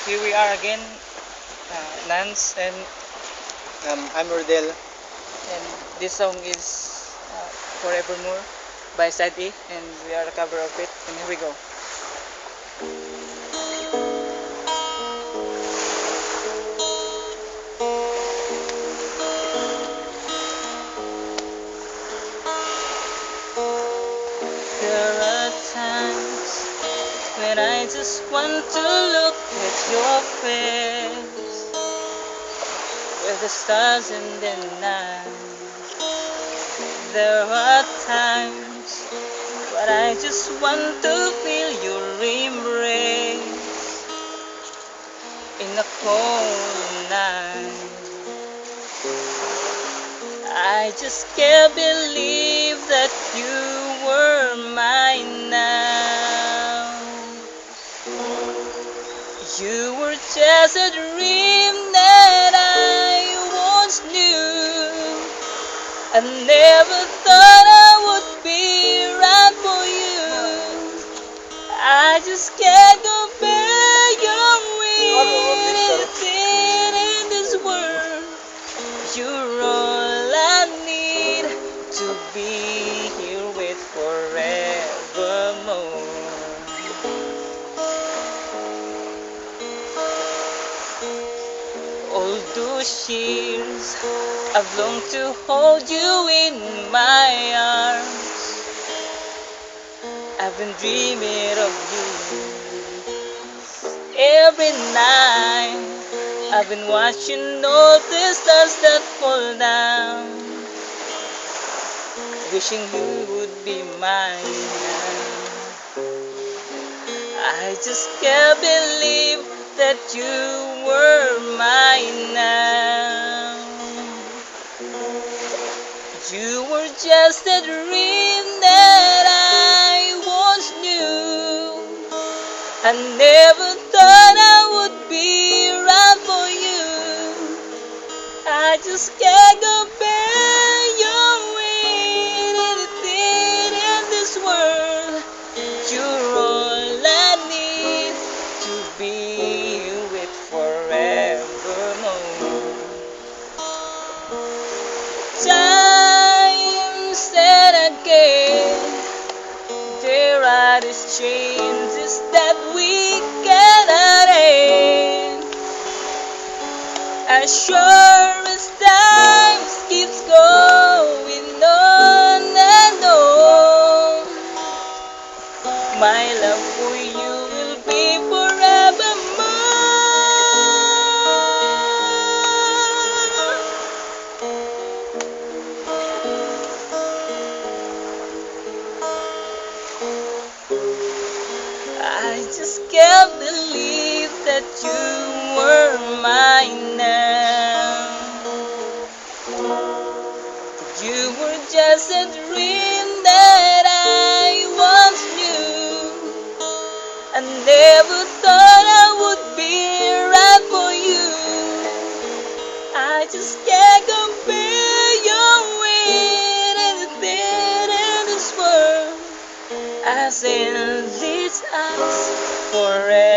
Here we are again, Nance, I'm Rodel. and this song is Forevermore by Side E, and we are a cover of it, and here we go. There are times when I just want to look at your face, with the stars in the night. There are times when I just want to feel your embrace in a cold night. I just can't believe that you were mine now. You were just a dream that I once knew. I never thought I would be right for you. I just can't compare your anything in this world. You're all I need to be here with forevermore. All those years I've longed to hold you in my arms. I've been dreaming of you every night. I've been watching all the stars that fall down, wishing you would be mine now. I just can't believe that you were mine now. You were just a dream that I once knew. I never thought I would be right for you. I just can't compare you with anything in this world. You're all I need to be with forevermore. Times and again, there are these changes that we cannot end. As sure as time keeps going on and on, my love for you will be forevermore. I just can't believe that you were mine now. You were just a dream that I once knew. I never thought I would be right for you. I just can't compare you with anything in this world. I say this us forever.